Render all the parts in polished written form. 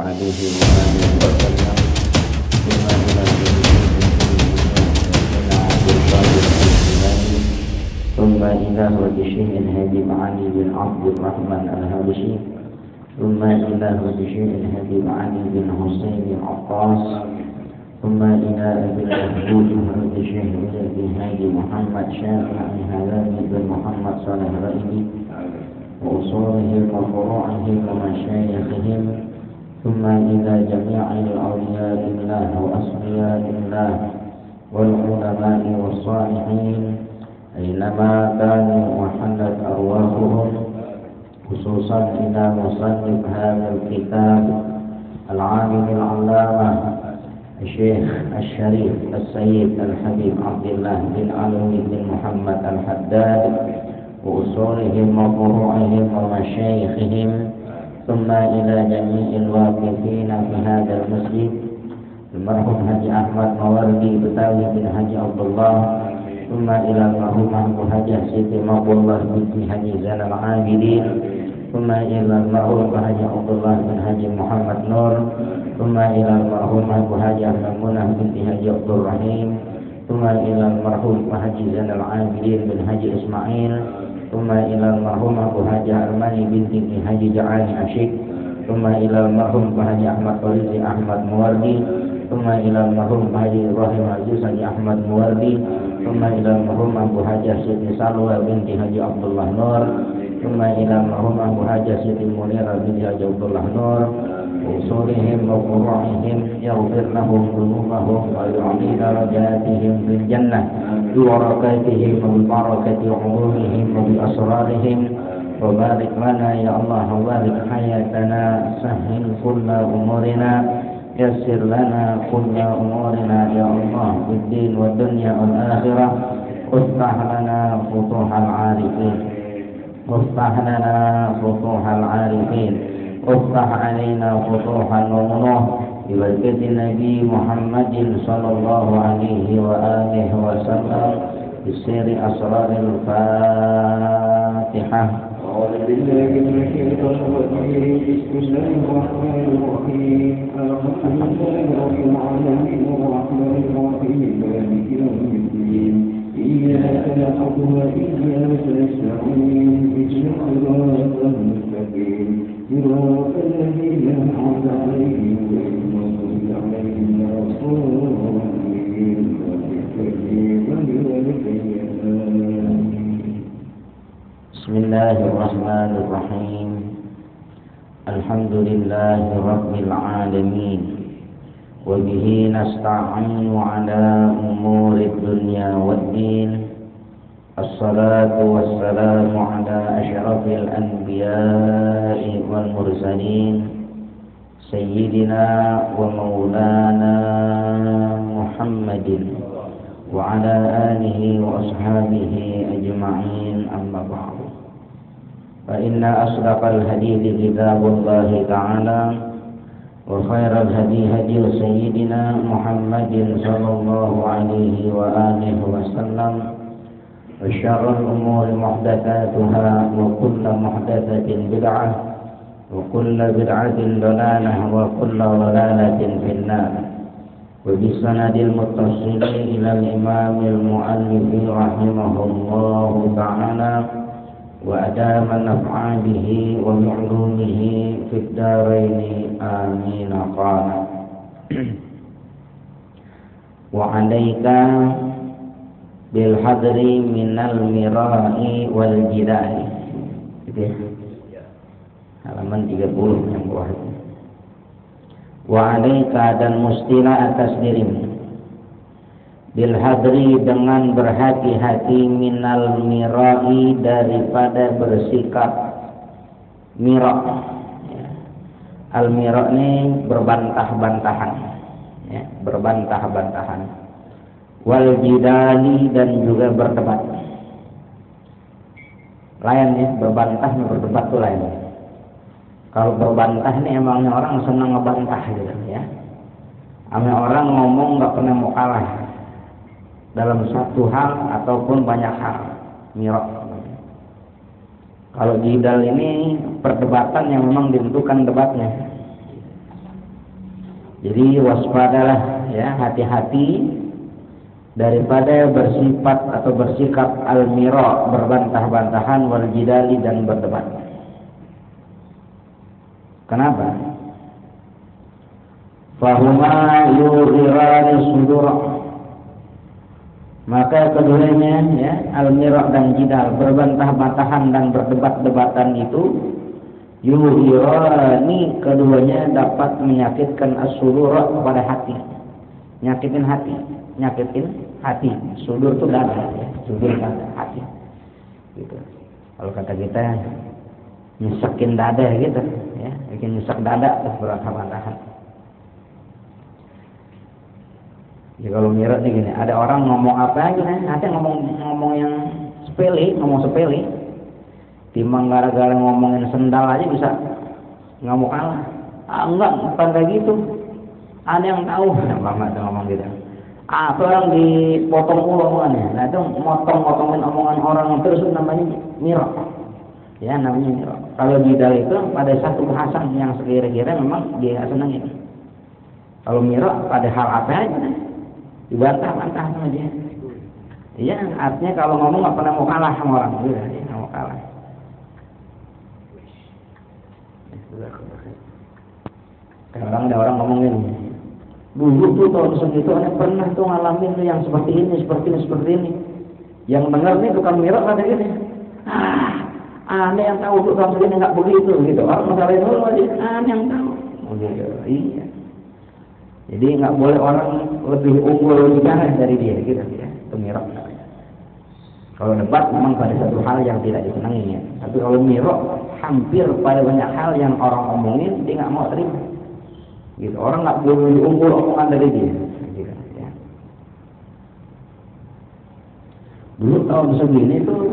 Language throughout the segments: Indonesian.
عليه وآله وسلم ثم إلى ثم إلى وجشه الهادي علي بن عبد الرحمن الهابشي ثم إلى وجشه الهادي علي بن حسين العطاس ثم إلى أبي الأهود وجشه الهادي محمد شافع الهلالي بن محمد صالح الرئيسي وأصولهم وفروعهم ومشايخهم ثم إلى جميع الأولياء الله وأصفياء الله والعلماء والصالحين أينما كانوا وحلت أرواحهم خصوصا إلى مصنف هذا الكتاب العالم العلامة الشيخ الشريف السيد الحبيب عبد الله بن علوي بن محمد الحداد وأصولهم وفروعهم ومشايخهم ثم إلى جميع الواقفين في هذا المسجد المرحوم حاجي أحمد موردي بتاوي بن حاجي عبد الله ثم إلى المرحوم أبو حاجة سيدي مقبولة بنت حاجي زين العابدين ثم إلى المرحوم حاجي عبد الله بن حاجي محمد نور ثم إلى المرحوم أبو حاجة ميمونة بنت حاجي عبد الرحيم ثم إلى المرحوم حاجي زين العابدين بن حاجي إسماعيل ثم إلى المرحوم أبو حاجة أرماني بنت حاجي جعاني عشيق ثم إلى المرحوم حاجي أحمد طريقي أحمد موردي ثم إلى المرحوم حاجي إبراهيم عزيز حاجي أحمد موردي ثم إلى المرحوم أبو حاجة سيدي سلوى بنت حاجي عبد الله نور ثم إلى المرحوم أبو حاجة سيدي منيرة بنت حاجي عبد الله نور وأصولهم وفروعهم يغفر لهم ذنوبهم ويعلي درجاتهم في الجنة ببركاتهم وببركة علومهم وبأسرارهم وبارك لنا يا الله وبارك حياتنا سهل كل أمورنا يسر لنا كل أمورنا يا الله في الدين والدنيا والآخرة افتح لنا فتوح العارفين افتح لنا فتوح العارفين افتح علينا فتوح النور ببركة النبي محمد صلى الله عليه وآله وسلم بسير أسرار الفاتحة. أعوذ بالله من الشيطان الرجيم بسم الله الرحمن الرحيم الحمد لله رب العالمين الرحمن الرحيم مالك يوم الدين إياك نعبد وإياك نستعين اهدنا الصراط المستقيم صراط الذين أنعمت عليهم غير المغضوب عليهم ولا الضالين بسم الله الرحمن الرحيم الحمد لله رب العالمين وبه نستعين على أمور الدنيا والدين الصلاة والسلام على أشرف الأنبياء والمرسلين سيدنا ومولانا محمد وعلى آله وأصحابه أجمعين أما بعد فإن أصدق الحديث كتاب الله تعالى وخير الهدي هدي سيدنا محمد صلى الله عليه وآله وسلم وشر الأمور محدثاتها وكل محدثة بدعة وكل بدعة ضلالة وكل ضلالة في النار وبسند المتصل إلى الإمام المؤلف رحمه الله تعالى وأدام نفع به وبعلومه في الدارين آمين قال وعليك بالحذر من المراء والجدال halaman 30 yang bawah itu. Wa alaika dan mustilah atas dirimu bil hadri dengan berhati-hati minal mirai daripada bersikap mira. Al mira ini berbantah-bantahan ya, berbantah-bantahan. Wal jidali dan juga berdebat. Lain ya, berbantah dan berdebat itu lain. Kalau berbantah ini emangnya orang senang ngebantah gitu ya. Amnya orang ngomong nggak pernah mau kalah dalam satu hal ataupun banyak hal. Mirok. Kalau jidal ini perdebatan yang memang ditentukan debatnya. Jadi waspadalah ya, hati-hati daripada bersifat atau bersikap al-mira, berbantah-bantahan, wal jidali, dan berdebat. Kenapa? Fahuma yughirani sudur. Maka keduanya ya, al-mira dan jidal, berbantah-bantahan dan berdebat-debatan itu, yughirani, keduanya dapat menyakitkan as-sudur pada hati. Nyakitin hati, nyakitin hati. Sudur itu dada ya, sudur dada, hati. Gitu. Kalau kata kita nyesakin dada gitu ya, bikin nyesak dada terus berbantah-bantahan. Ya kalau mirip nih gini, ada orang ngomong apa aja nih, nanti ngomong yang sepele, ngomong sepele, timbang gara-gara ngomongin sendal aja bisa nggak mau kalah. Ah enggak, bukan kayak gitu. Ada yang tahu, lama tuh ngomong gitu. Apa orang dipotong omongannya, nah itu motong-motongin omongan orang terus namanya mirip. Ya namanya mirip. Kalau jidal itu pada satu bahasan yang sekira-kira memang dia senengin. Kalau mirip pada hal apa aja nih, dibantah-bantah sama dia. Iya, artinya kalau ngomong nggak pernah mau kalah sama orang, gitu, ya, nggak mau kalah. Kadang ada orang ngomongin, dulu tuh tahun segitu aneh pernah tuh ngalamin tuh yang seperti ini. Yang dengar nih tukang mirip kata gini, aneh yang tahu tuh tahun segini nggak begitu, gitu. Orang masalahin dulu aja, aneh yang tahu. Oh, gitu. Iya. Jadi nggak boleh orang lebih unggul, lebih gagah dari dia, gitu ya. Itu mirip namanya. Kalau debat memang pada satu hal yang tidak disenangi ya. Tapi kalau mirip hampir pada banyak hal yang orang omongin dia nggak mau terima. Gitu. Orang nggak boleh lebih unggul omongan dari dia. Gitu, ya. Dulu tahun segini tuh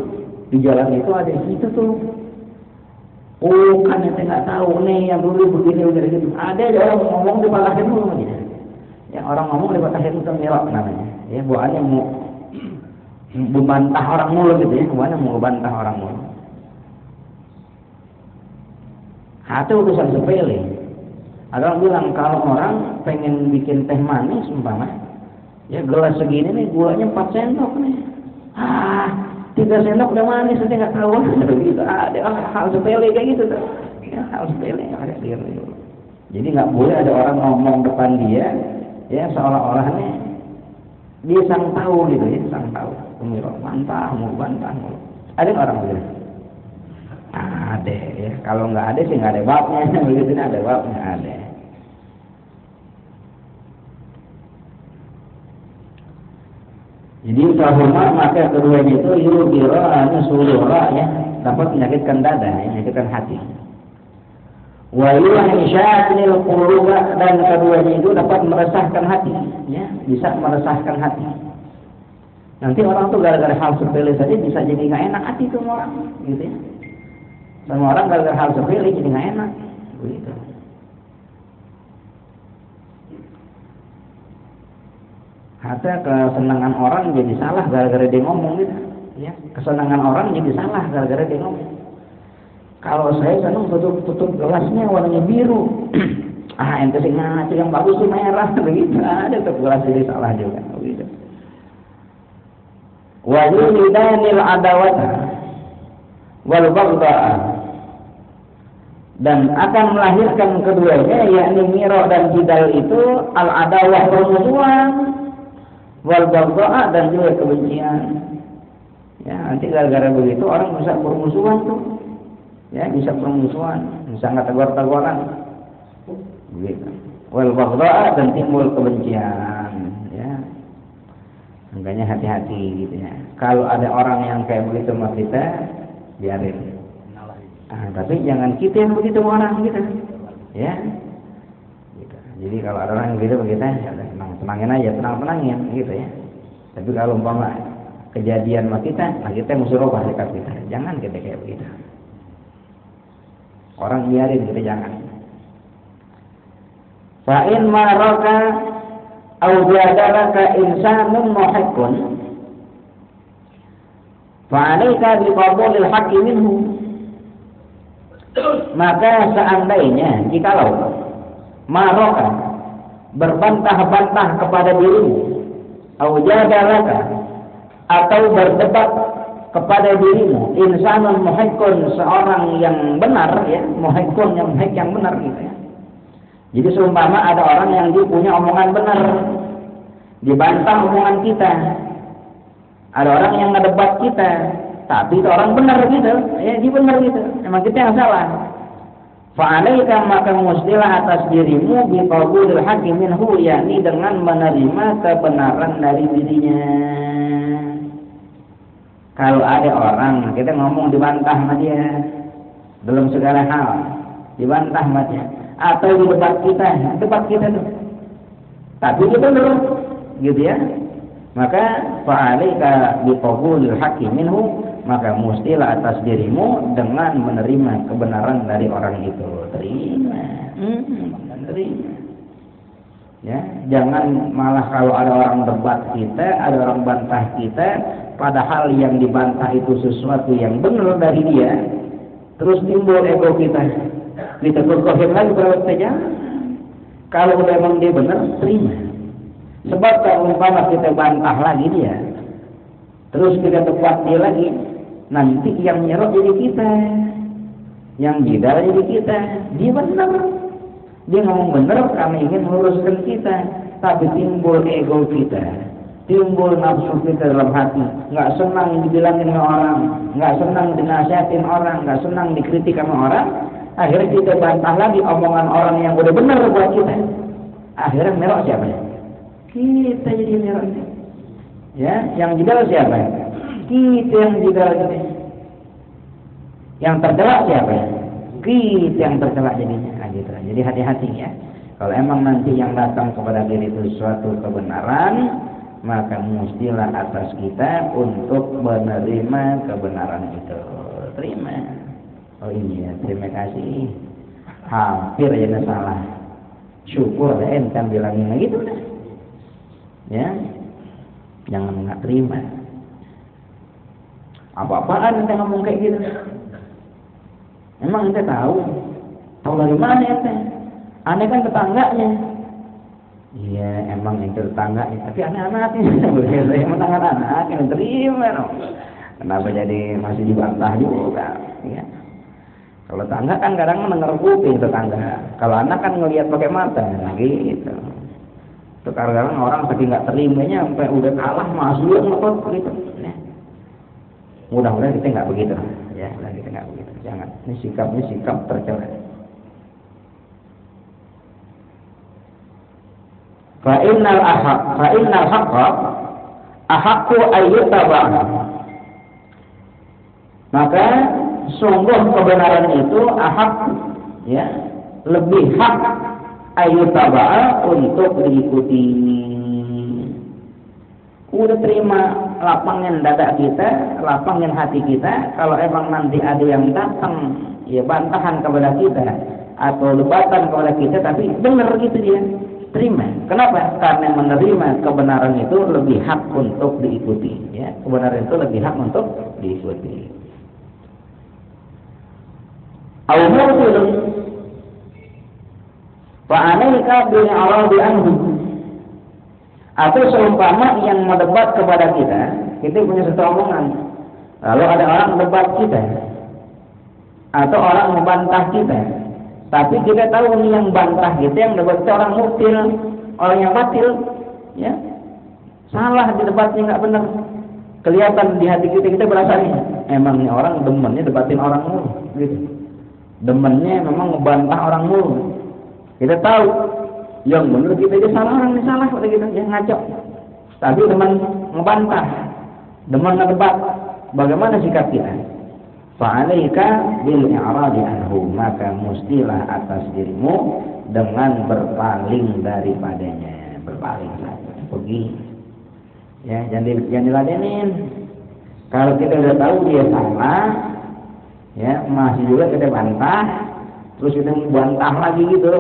di jalan itu ada gitu tuh. Oh kan yang nggak tahu nih yang dulu begini gitu. Ada orang ngomong dipatahin dulu gitu. Yang orang ngomong dipatahin itu mirip namanya. Ya bukannya mau membantah orang mulu gitu ya, bukannya mau membantah orang mulu. Itu urusan sepele. Ada orang bilang kalau orang pengen bikin teh manis umpama, ya gelas segini nih gulanya 4 sendok nih. 3 sendok udah manis, nanti nggak tahu gitu. Ada hal sepele kayak gitu tuh. Ya, hal sepele ada dia. Jadi nggak boleh ada orang ngomong depan dia, ya seolah-olahnya dia sang tahu gitu ya, sang tahu. Bantah, mau bantah. Ada orang begitu? Ada ya. Kalau nggak ada sih nggak ada babnya. Begitu ada babnya ada. Jadi fahuma maka keduanya itu yubira surura ya, dapat menyakitkan dada, ya, menyakitkan hati. Wa yuhsyatil quluba, dan keduanya itu dapat meresahkan hati, ya, bisa meresahkan hati. Nanti orang tuh gara-gara hal sepele saja bisa jadi nggak enak hati tuh orang, gitu ya. Semua orang gara-gara hal sepele jadi nggak enak, begitu. Hatta kesenangan orang jadi salah gara-gara dia ngomong gitu, ya. Kesenangan orang jadi salah gara-gara dia ngomong. Kalau saya senang tutup gelasnya warnanya biru, ente sih ngaco yang bagus tuh merah, begitu. Ada tuh gelas jadi salah juga, begitu. Wa yulidanil adawata wal baghdha, dan akan melahirkan keduanya, yakni miro dan jidal itu al adawah, permusuhan, wal baghdha, dan juga kebencian. Ya, nanti gara-gara begitu orang bisa bermusuhan tuh. Ya, bisa permusuhan, bisa nggak tegur-teguran. Begitu. Wal baghdha, dan timbul kebencian, ya. Makanya hati-hati gitu ya. Kalau ada orang yang kayak begitu sama kita, biarin. Tapi jangan kita yang begitu sama orang kita, ya. Gitu. Jadi kalau ada orang yang begitu sama kita, ya udah tenangin aja, tenangin, gitu ya. Tapi kalau umpama kejadian sama kita, nah kita musuh rubah sikap kita. Jangan kita kayak begitu. Orang biarin, kita jangan. Fa'in maraka au jadalaka insanun muhiqqun fa'alaika biqabulil haqqi minhu. Maka seandainya jikalau maraka berbantah-bantah kepada dirimu, au jadalaka, atau berdebat kepada dirimu, insanun muhiqqun, seorang yang benar, ya, muhiqqun yang muhiq yang benar gitu ya. Jadi seumpama ada orang yang dia punya omongan benar, dibantah omongan kita. Ada orang yang ngedebat kita, tapi itu orang benar gitu, ya dia benar gitu. Emang kita yang salah. Fa'alaika, maka mustilah atas dirimu biqabulil haqqi minhu, yakni dengan menerima kebenaran dari dirinya. Kalau ada orang kita ngomong dibantah sama dia dalam segala hal, dibantah sama dia, atau di debat kita tuh, tapi dia benar gitu ya, maka fa'alaika biqabulil haqqi minhu, maka mustilah atas dirimu dengan menerima kebenaran dari orang itu. Terima. Ya, jangan malah kalau ada orang debat kita, ada orang bantah kita, padahal yang dibantah itu sesuatu yang benar dari dia, terus timbul ego kita kokohin lagi berarti. Kalau udah emang dia benar, terima. Sebab kalau umpama kita bantah lagi dia, terus kita debat dia lagi, nanti yang nyerok jadi kita, yang bidal jadi kita. Dia benar, dia ngomong benar karena ingin meluruskan kita, tapi timbul ego kita, timbul nafsu kita dalam hati, nggak senang dibilangin sama orang, nggak senang dinasihatin orang, nggak senang dikritik sama orang. Akhirnya kita bantah lagi omongan orang yang udah benar buat kita. Akhirnya merok siapa ya? Kita jadi merok. Ya, yang jidal siapa? Kita yang jidal jadi. Yang tercelak siapa? Kita yang tercelak jadinya. Nah, gitu. Jadi hati-hati ya. Kalau emang nanti yang datang kepada diri itu suatu kebenaran, maka mustilah atas kita untuk menerima kebenaran itu. Terima. Oh iya, terima kasih. Hampir aja salah. Syukur deh, enten bilangin gitu dah. Ya, jangan nggak terima. Apa-apaan ente ngomong kayak gitu? Emang ente tahu dari mana ente? Aneh kan tetangganya. Iya, emang ente tetangganya, tapi anak-anaknya. Saya mau tangan anak yang terima no. Kenapa jadi masih dibantah juga? Ya. Kalau tangga kan kadang mendengar kuping tetangga. Kalau anak kan ngelihat pakai mata, nah gitu. Kadang-kadang orang saking nggak terimanya sampai udah kalah masuk ngotot gitu. Ya. Mudah-mudahan kita nggak begitu, ya. Kita nggak begitu. Jangan. Ini sikap tercela. Fa innal haqqa ahaqqu ayyutaba'ah. Maka sungguh kebenaran itu ahak, ya, lebih hak ayyutaba'ah untuk diikuti. Udah terima lapangin dada kita, lapangin hati kita. Kalau emang nanti ada yang datang ya bantahan kepada kita atau debatan kepada kita, tapi benar gitu dia, terima. Kenapa? Karena menerima kebenaran itu lebih hak untuk diikuti, ya. Kebenaran itu lebih hak untuk diikuti. Al-mursil fa'alaika bi'aradi anhu, atau seumpama yang mendebat kepada kita punya satu omongan, lalu ada orang mendebat kita atau orang membantah kita, tapi kita tahu nih yang bantah kita, yang debat kita orang mubtil, orang yang batil, ya, salah di debatnya, nggak benar, kelihatan di hati kita berasa nih, emang nih orang demennya debatin orang mulu, gitu. Demennya memang ngebantah orang mulu. Kita tahu yang benar kita aja salah, orang ini salah pada kita, ya ngaco. Tapi demen ngebantah, demen ngedebat. Bagaimana sikap kita? Fa'alaika bil i'radi anhu, maka mustilah atas dirimu dengan berpaling daripadanya, berpaling saja, pergi. Ya, jangan diladenin. Kalau kita udah tahu dia salah, ya masih juga kita bantah, terus kita bantah lagi gitu.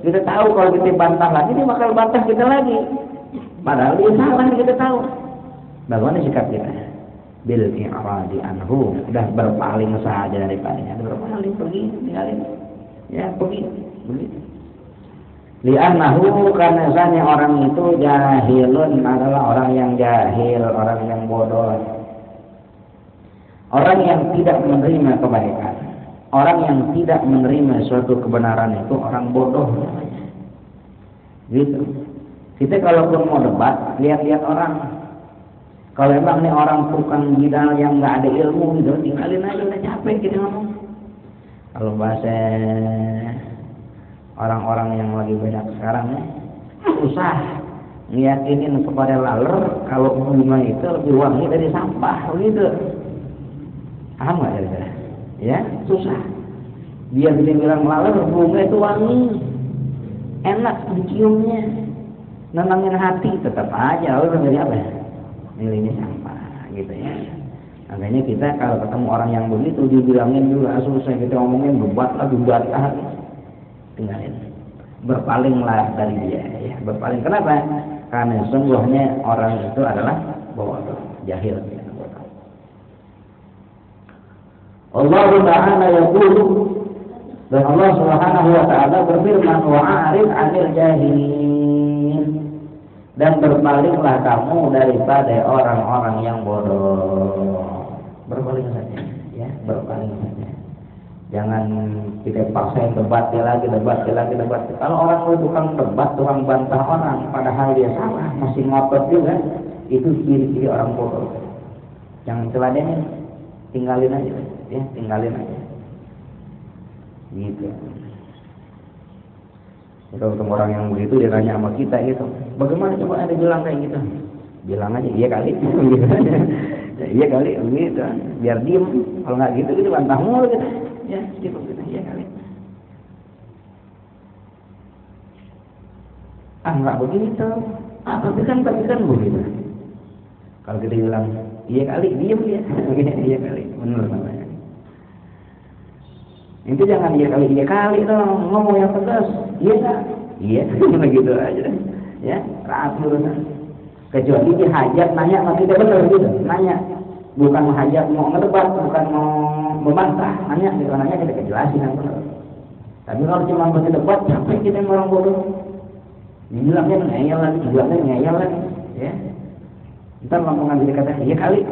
Kita tahu kalau kita bantah lagi dia bakal bantah kita lagi, padahal dia salah, kita tahu. Bagaimana sikap kita? Bil i'radi anhu, udah berpaling saja daripadanya, berpaling, pergi, tinggalin, ya pergi, begitu. Li'annahu karena misalnya orang itu jahilun adalah orang yang jahil, orang yang bodoh. Orang yang tidak menerima kebaikan, orang yang tidak menerima suatu kebenaran itu orang bodoh namanya. Gitu. Kita kalaupun mau debat, lihat-lihat orang. Kalau emang nih orang tukang bidal yang nggak ada ilmu gitu, tinggalin aja, udah capek kita ngomong. Kalau bahasa orang-orang yang lagi banyak sekarang nih, susah ngiyakinin kepada laler kalau bunga itu lebih wangi dari sampah gitu. Paham nggak ya? Ya, susah. Dia bilang laler bunga itu wangi, enak diciumnya, nenangin hati, tetap aja lalu dari apa? Nilainya sampah gitu ya. Makanya kita kalau ketemu orang yang begitu dibilangin juga susah, kita ngomongin debat lah, tinggalin, berpalinglah dari dia ya, berpaling. Kenapa? Karena sungguhnya orang itu adalah bodoh, jahil ya, bodoh. Allah Ta'ala yaqulu, dan Allah Subhanahu wa taala berfirman, wa'arid 'anil jahilin, dan berpalinglah kamu daripada orang-orang yang bodoh. Berpaling saja ya, berpaling saja. Jangan kita paksain debat lagi. Kalau orang itu tukang debat, tukang bantah orang, padahal dia salah, masih ngotot juga, itu ciri-ciri orang bodoh. Jangan teladenin, tinggalin aja, ya, tinggalin aja. Gitu. Kalau ketemu orang yang begitu, dia tanya sama kita gitu, bagaimana coba Anda bilang kayak gitu? Bilang aja, iya kali, gitu aja. Iya kali, gitu. Biar diem. Kalau nggak gitu, kita bantah mulu gitu. Ya, gitu, ya kali. Nggak begitu. Tapi kan begitu. Kalau kita bilang, iya kali, diem ya. Iya kali, benar namanya. Itu jangan iya kali dong, ngomong yang tegas. Iya nggak? Iya, begitu aja. Ya, rapi urusan. Kecuali dia hajat nanya sama kita, benar gitu, nanya. Bukan hajat mau ngedebat, bukan mau membantah, nanya kita kejelasin yang benar. Tapi kalau cuma buat debat, capek kita orang bodoh. Dibilangnya ngeyel lagi, ya. Ntar langsung ngambil kata, iya kali,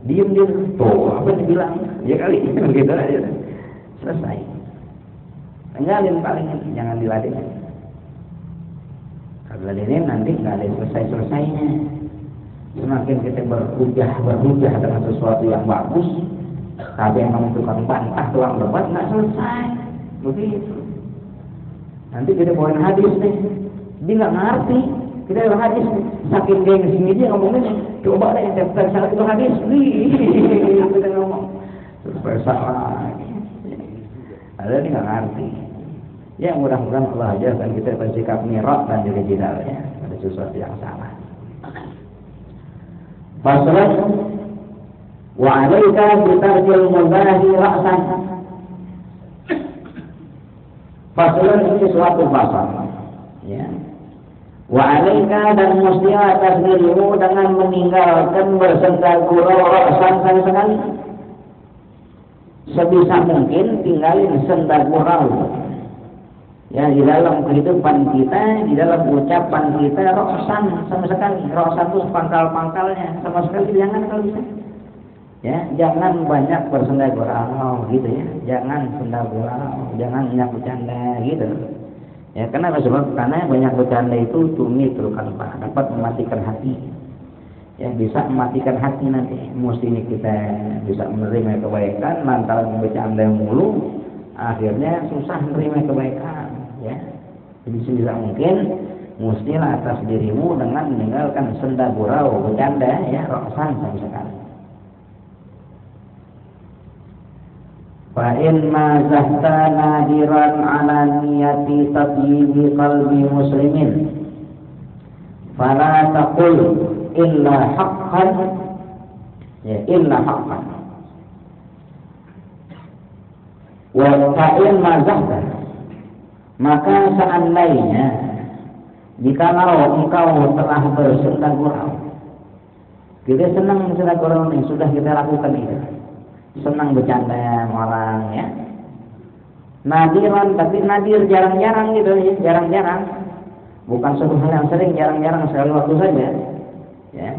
diem dia, tuh apa yang dibilang, iya kali, begitu aja, selesai. Tinggalin paling, jangan diladenin. Kalau diladenin nanti nggak ada selesainya. Semakin kita berhujah dengan sesuatu yang bagus, tapi memang tukang bantah, tukang debat, nggak selesai. Begitu. Nanti kita bawain hadis nih, dia nggak ngerti. Kita ada hadis, saking gengsi dia ngomongnya, coba deh interpretasi salah itu hadis, kita ngomong, terus salah. Ada dia nggak ngerti. Ya mudah-mudahan Allah ajarkan kita bersikap miraq dan juga jidal ya, ada sesuatu yang salah. Fasalah wa 'alaika bi tarjil mubahi ra'san. Fasalah ini suatu pasal. Ya. Wa 'alaika dan mesti atas dirimu dengan meninggalkan bersenda gurau ra'san sama sekali. Sebisa mungkin tinggalin senda gurau. Ya, di dalam kehidupan kita, di dalam ucapan kita, roksan sama sekali. Roksan itu pangkal-pangkalnya sama sekali jangan kalau bisa. Ya, jangan banyak bersenda gurau gitu ya. Jangan senda gurau, jangan banyak bercanda gitu. Ya, kenapa? Sebab karena banyak bercanda itu tumitul qalba, dapat mematikan hati. Ya, bisa mematikan hati nanti. Mestinya kita bisa menerima kebaikan, lantaran bercanda mulu, akhirnya susah menerima kebaikan. Ya, jadi sebisa mungkin mestilah atas dirimu dengan meninggalkan senda gurau, bercanda ya, roksan sama sekali. Fa in ma zahta nadiran ala niyati tatyibi qalbi muslimin fala taqul illa haqqan, ya, illa haqqan. Wa fa in ma zahta, maka seandainya jikalau engkau telah bersenda gurau, kita senang bersenda gurau ini, sudah kita lakukan itu, senang bercanda orang ya, nadiran, tapi nadir jarang-jarang gitu ya, jarang-jarang, bukan suatu hal yang sering, jarang-jarang sekali waktu saja. Ya.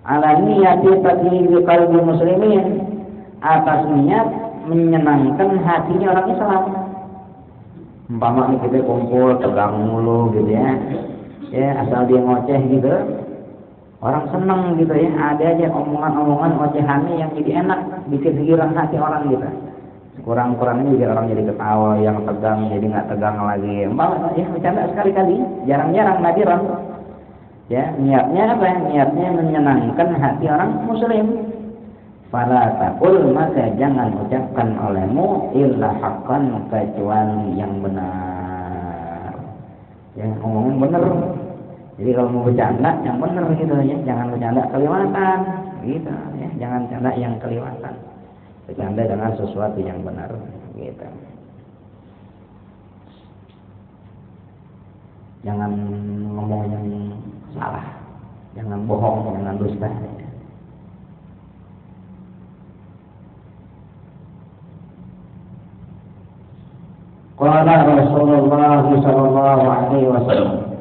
Ala niyati tadhibi qalbi muslimin, atas niat menyenangkan hatinya orang Islam. Umpama kita kumpul tegang mulu gitu ya. Ya, asal dia ngoceh gitu. Orang seneng gitu ya, ada aja omongan-omongan ocehannya yang jadi enak, bikin girang hati orang gitu. Kurang-kurangnya juga orang jadi ketawa, yang tegang jadi nggak tegang lagi. Umpama ya bercanda sekali-kali, jarang-jarang nadiran. Ya, niatnya apa? Niatnya menyenangkan hati orang muslim. Fala taqul, maka jangan ucapkan olehmu illa haqqan, kecuali yang benar. Ya, ngomongin benar. Jadi kalau mau bercanda yang benar gitu ya, jangan bercanda kelewatan gitu ya, jangan bercanda yang kelewatan. Bercanda dengan sesuatu yang benar gitu. Jangan ngomong yang salah, jangan bohong, jangan dusta. Qala Rasulullah sallallahu alaihi wasallam,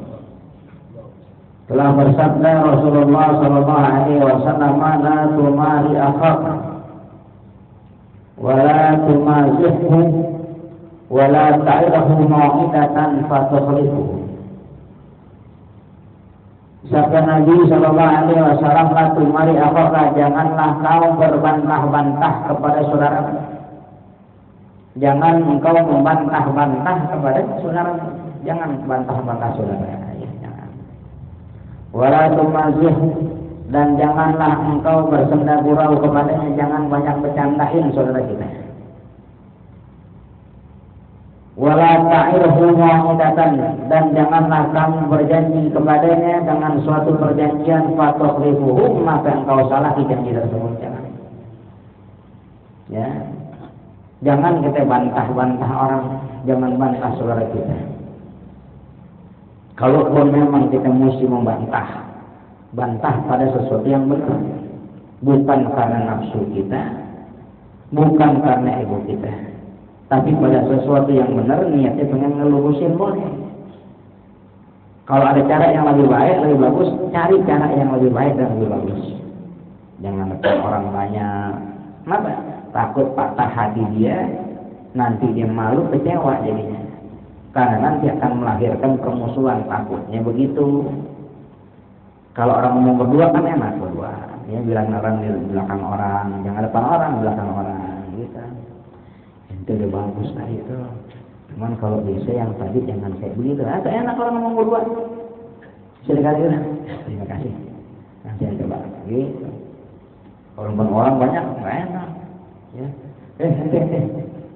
telah bersabda Rasulullah sallallahu alaihi wasallam, la tumari akhak wa la tumazihhu wa la ta'idhu mau'idatan fatukhlifu. Sabda Nabi sallallahu alaihi wasallam, la tumari akhak, janganlah kau berbantah-bantah kepada saudara. Jangan engkau membantah-bantah kepada saudara, jangan bantah-bantah saudara, ya, jangan. Wala tumazih, dan janganlah engkau bersenda gurau kepadanya, jangan banyak bercandain saudara kita. Wala ta'irhu mau'idatan, dan janganlah kamu berjanji kepadanya dengan suatu perjanjian fatukhlifuhu, maka engkau salahi janji tersebut, jangan. Ya. Jangan kita bantah-bantah orang, jangan bantah saudara kita. Kalaupun memang kita mesti membantah, bantah pada sesuatu yang benar, bukan karena nafsu kita, bukan karena ego kita, tapi pada sesuatu yang benar, niatnya pengen ngelurusin boleh. Kalau ada cara yang lebih baik, lebih bagus, cari cara yang lebih baik dan lebih bagus. Jangan depan orang banyak. Kenapa? Takut patah hati dia, nanti dia malu, kecewa jadinya. Karena nanti akan melahirkan permusuhan, takutnya begitu. Kalau orang ngomong berdua kan enak berdua. Dia bilang orang di belakang orang, jangan depan orang, belakang orang, gitu. Itu udah bagus tadi itu. Cuman kalau biasa yang tadi jangan kayak begitu. Atau enak orang ngomong berdua. Sekali udah. Terima kasih. Nanti saya coba lagi. Orang banyak nggak enak. Ya,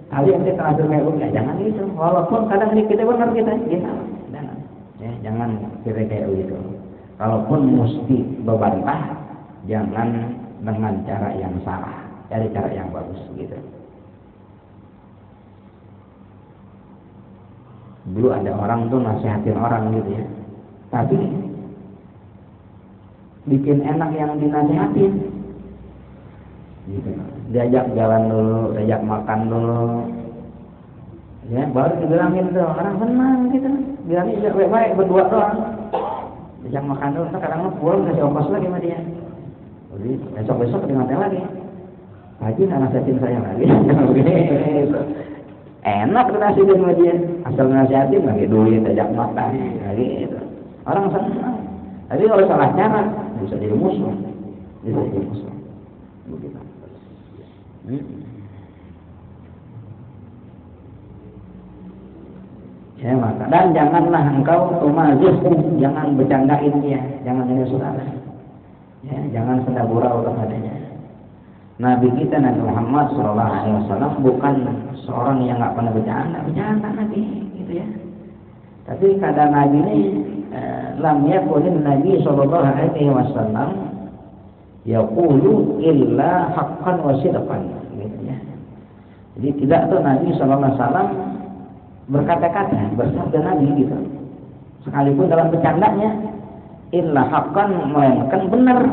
kalian kita teratur kayak jangan gitu. Walaupun kadang kita benar kita, jangan. Ya, jangan kira kayak gitu. Kalaupun mesti berbantah, jangan dengan cara yang salah, cari cara yang bagus gitu. Dulu ada orang tuh nasihatin orang gitu ya, tapi bikin enak yang dinasihatin. Gitu. Diajak jalan dulu, diajak makan dulu, ya baru dibilangin tuh orang senang gitu, bilangin juga baik-baik berdua doang, diajak makan dulu, kadang pulang kasih ongkos lagi sama dia, jadi besok-besok dimatiin lagi, Haji nggak nasihatin saya lagi, enak nasihatin sama dia, asal nasihatin lagi duit, diajak makan lagi itu, orang senang, tapi kalau salah cara bisa jadi musuh, begitu. Ya, maka dan janganlah engkau tumazih, jangan bercandain dia, jangan ini saudara. Ya, jangan senda gurau kepadanya. Nabi kita Nabi Muhammad SAW bukan seorang yang nggak pernah bercanda Nabi, gitu ya. Tapi kadang Nabi ini lam yakulin Nabi SAW yaqulu illa haqqan wa sidqan, gitu ya. Jadi tidak tuh Nabi SAW berkata-kata, bersabda Nabi gitu. Sekalipun dalam bercandanya illa haqqan, melainkan benar.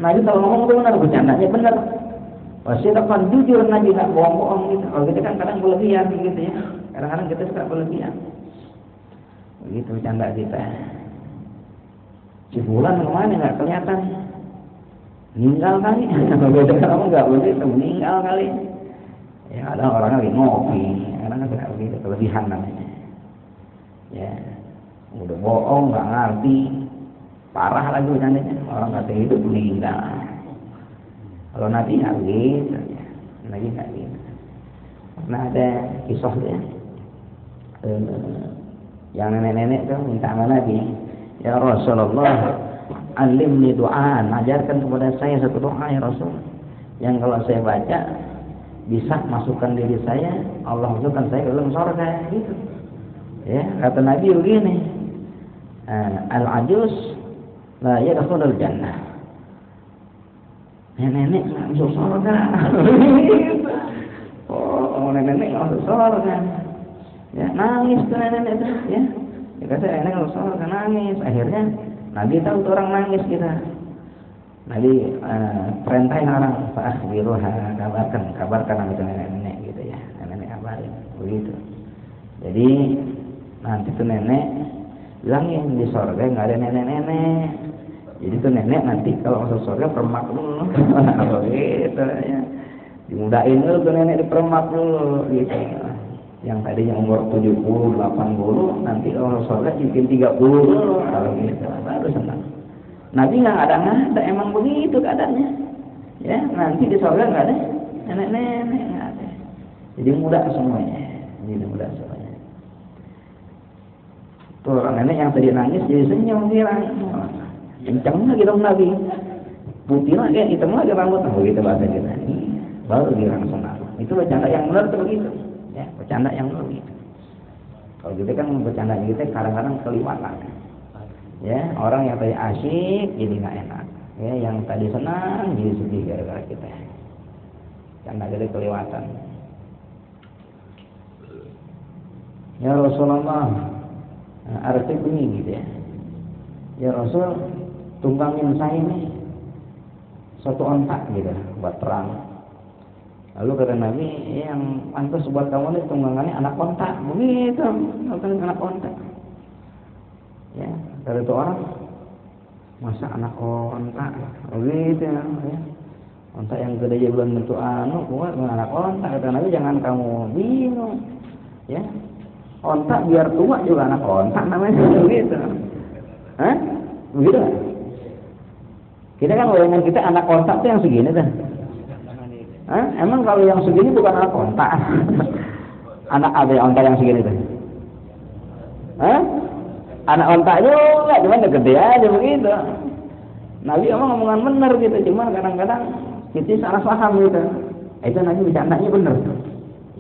Nabi kalau ngomong itu benar, bercandanya benar. Wa sidqan, jujur Nabi, enggak bohong-bohong gitu. Kalau kita kan kadang berlebihan gitu ya. Kadang-kadang kita suka berlebihan. Begitu bercanda kita. Si Fulan kemana nggak kelihatan? Meninggal kali. Beda kamu nggak begitu, meninggal kali. Ya ada orang lagi ngopi, kadang kan begitu, kelebihan namanya. Ya, udah bohong, nggak ngerti, parah lagi bercandanya. Orang kata hidup meninggal. Kalau Nabi nggak begitu, ya. Nabi nggak gitu. Nah ada kisah dia, yang nenek-nenek tuh minta sama Nabi, ya Rasulullah, alimni doa, ajarkan kepada saya satu doa ya Rasul, yang kalau saya baca bisa masukkan diri saya, Allah masukkan saya ke dalam surga, gitu. Ya kata Nabi begini, al-ajuz la yadkhulul jannah, nenek nggak masuk surga. Oh, nenek nggak masuk surga. Ya nangis tuh nenek itu, ya. Ya kata nenek nggak masuk surga, nangis. Akhirnya Nabi tahu tuh orang nangis kita. Nabi perintahin orang, fa'akhbiruha, kabarkan sama itu nenek-nenek gitu ya, nenek kabarin, begitu. Jadi nanti tuh nenek bilangin di surga nggak ada nenek-nenek. Jadi tuh nenek nanti kalau masuk surga permak dulu, gitu ya. Dimudahin dulu tuh nenek dipermak dulu, gitu. Yang tadinya umur 70, 80, nanti kalau surga mungkin 30 dulu, kalau gitu, baru senang. Nabi nggak ada, emang begitu keadaannya. Ya, nanti di surga nggak ada nenek-nenek, nggak ada. Jadi muda semuanya, Tuh orang nenek yang tadi nangis jadi senyum bilang, kenceng lagi dong Nabi, putih lagi, hitam lagi rambut, begitu bahasa kita. Baru dia langsung senang. Itu bercanda yang benar tuh begitu, ya, bercanda yang benar begitu. Kalau gitu kan bercanda kita kadang-kadang keliwatan. Ya, orang yang tadi asyik jadi nggak enak. Ya, yang tadi senang jadi sedih gara-gara kita. Karena jadi kelewatan. Ya Rasulullah, arti bunyi gitu ya. Ya Rasul, tumbangin saya ini satu ontak gitu buat perang. Lalu kata Nabi, yang pantas buat kamu ini tunggangannya anak ontak, begitu, anak ontak. Ya, dari itu orang masa anak ontak begitu ya, ontak yang gede aja belum tentu kuat dengan anak ontak. Kata Nabi, jangan kamu bingung ya, ontak biar tua juga anak ontak namanya, begitu. Hah? Begitu kan? Kita kan bayangan kita anak ontak tuh yang segini tuh. Hah? Emang kalau yang segini bukan anak ontak? Anak ada ontak yang segini tuh? Hah? Anak ontak juga, cuman gede aja begitu. Nabi emang ngomongan bener gitu, cuman kadang-kadang kita salah paham gitu. Itu Nabi bercandanya bener.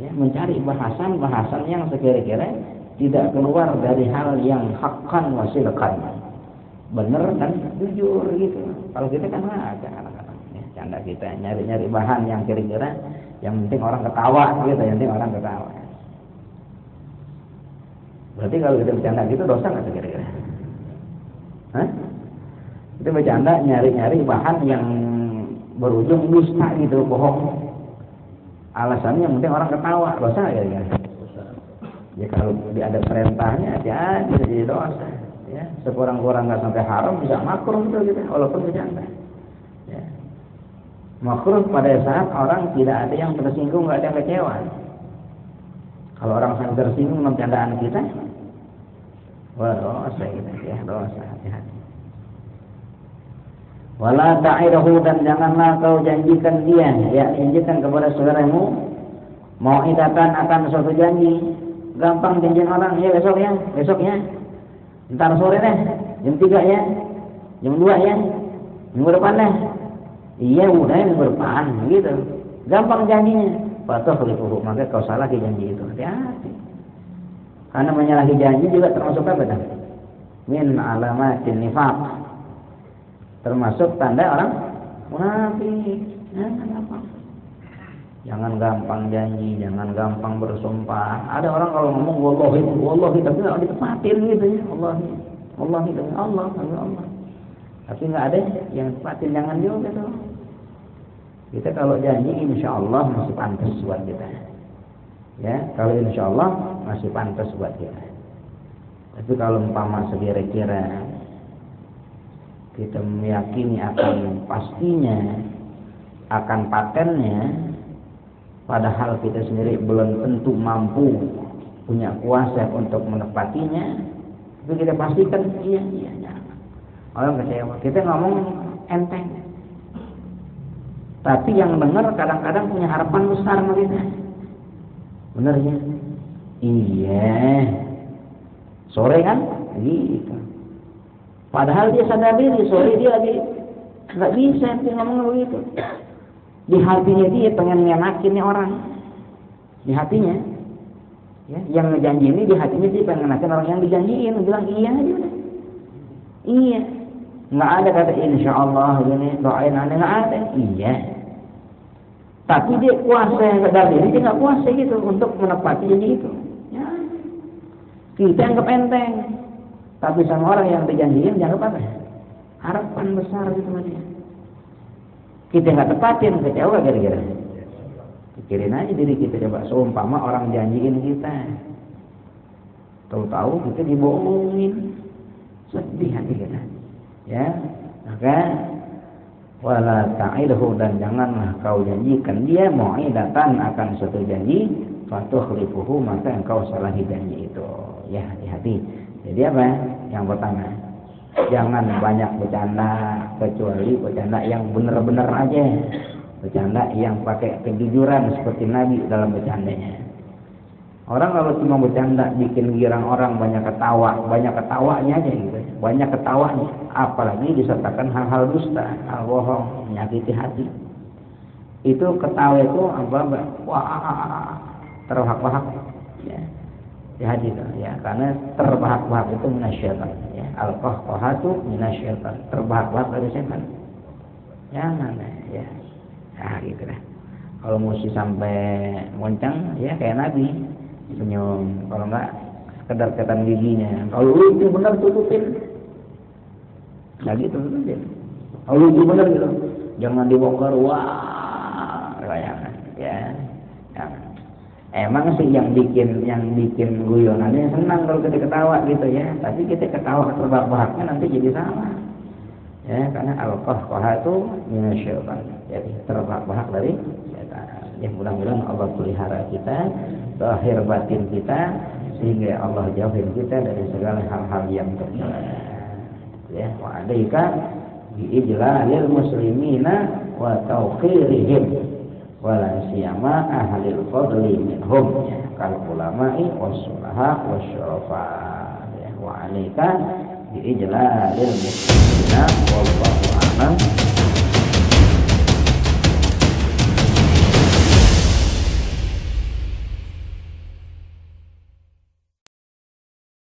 Ya, mencari bahasan yang sekira-kira tidak keluar dari hal yang hakkan wasilkan, bener dan jujur gitu. Kalau kita kan ada kadang-kadang ya, canda kita nyari-nyari bahan yang kira-kira yang penting orang ketawa gitu, yang penting orang ketawa. Berarti kalau kita bercanda gitu dosa nggak kira-kira? Hah? Kita bercanda nyari-nyari bahan yang berujung dusta gitu, bohong. Alasannya yang penting orang ketawa, dosa nggak kira-kira? Ya kalau ada perintahnya hati-hati jadi dosa. Ya, sekurang-kurang nggak sampai haram bisa makruh gitu, walaupun bercanda. Ya. Makruh pada saat orang tidak ada yang tersinggung, nggak ada yang kecewa. Kalau orang sampai tersinggung dengan candaan kita, wah dosa gitu ya, dosa, hati-hati. Wala ta'irahu, dan janganlah kau janjikan dia, ya janjikan kepada saudaramu mau'idatan akan suatu janji. Gampang janjian orang, ya besoknya, ntar sore deh, jam 3 ya, jam 2 ya, minggu depan deh. Iya udah minggu depan, gitu. Gampang janjinya. Fatahlifuhu, maka kau salah di janji itu. Hati-hati. Karena menyalahi janji juga termasuk apa dah? Min alamatin nifaq. Termasuk tanda orang munafik. Jangan gampang janji, jangan gampang bersumpah. Ada orang kalau ngomong wallahi tapi nggak ditepatin gitu ya. Wallahi demi Allah. Tapi nggak ada yang tepatin, jangan juga tuh. Kita kalau janji insya Allah masih pantas buat kita. Ya, kalau insya Allah masih pantas buat kita. Tapi kalau umpama sekira-kira kita meyakini akan pastinya, akan patennya, padahal kita sendiri belum tentu mampu punya kuasa untuk menepatinya, tapi kita pastikan iya. Orang kecewa. Kita ngomong enteng, tapi yang dengar kadang-kadang punya harapan besar sama kita. Bener ya? Iya. Sore kan? Gitu. Padahal dia sadar diri, sore dia lagi nggak bisa ngomong begitu. Di hatinya dia pengen ngenakin nih orang. Di hatinya, ya, yang ngejanji ini di hatinya dia pengen ngenakin orang yang dijanjiin, bilang iya aja udah. Iya. Nggak ada kata insya Allah gini, doain aneh, nggak ada. Iya. Tapi dia kuasa yang sadar diri, dia nggak kuasa gitu untuk menepati janji itu. Ya. Kita anggap enteng. Tapi sama orang yang dijanjiin dianggap apa? Harapan besar gitu sama dia. Kita nggak tepatin, kecewa kira-kira. Pikirin aja diri kita, coba seumpama orang janjiin kita, tahu-tahu kita dibohongin, sedih hati kita. Ya, maka wala ta'idhu, dan janganlah kau janjikan dia mu'idatan akan suatu janji, fatukhlifuhu, maka engkau salahi janji itu. Ya, hati-hati. Jadi apa? Yang pertama, jangan banyak bercanda, kecuali bercanda yang benar-benar aja. Bercanda yang pakai kejujuran seperti Nabi dalam bercandanya. Orang kalau cuma bercanda bikin girang orang, banyak ketawanya aja gitu. Banyak ketawanya, apalagi disertakan hal-hal dusta, hal bohong, menyakiti hati. Itu ketawa itu apa? Wah, terbahak-bahak. Ya. Ya hadis ya, karena terbahak-bahak itu minasyaitan, ya. Al-qahqahatu minasyaitan, terbahak-bahak dari setan. Jangan ya. Nah, gitu lah. Kalau mesti sampai moncang ya kayak Nabi, senyum, kalau enggak sekedar ketan giginya. Kalau itu benar tutupin. Nah gitu tutupin. Kalau itu benar gitu. Jangan dibongkar, wah, bayangkan ya. Jangan. Emang sih yang bikin guyonannya senang kalau kita ketawa gitu ya, tapi kita ketawa terbahak-bahaknya nanti jadi salah. Ya, karena al-qahqahah itu minasyaitan. Jadi terbahak-bahak dari setan. Ya, mudah-mudahan Allah pelihara kita, zahir batin kita, sehingga Allah jauhin kita dari segala hal-hal yang tercela. Ya, wa alaika bi ijlalil muslimina wa tauqirihim wala siyama ahlil fadli minhum, ya, kal ulama'i wassulaha wasyurafa. Ya, wa alaika bi ijlalil muslimina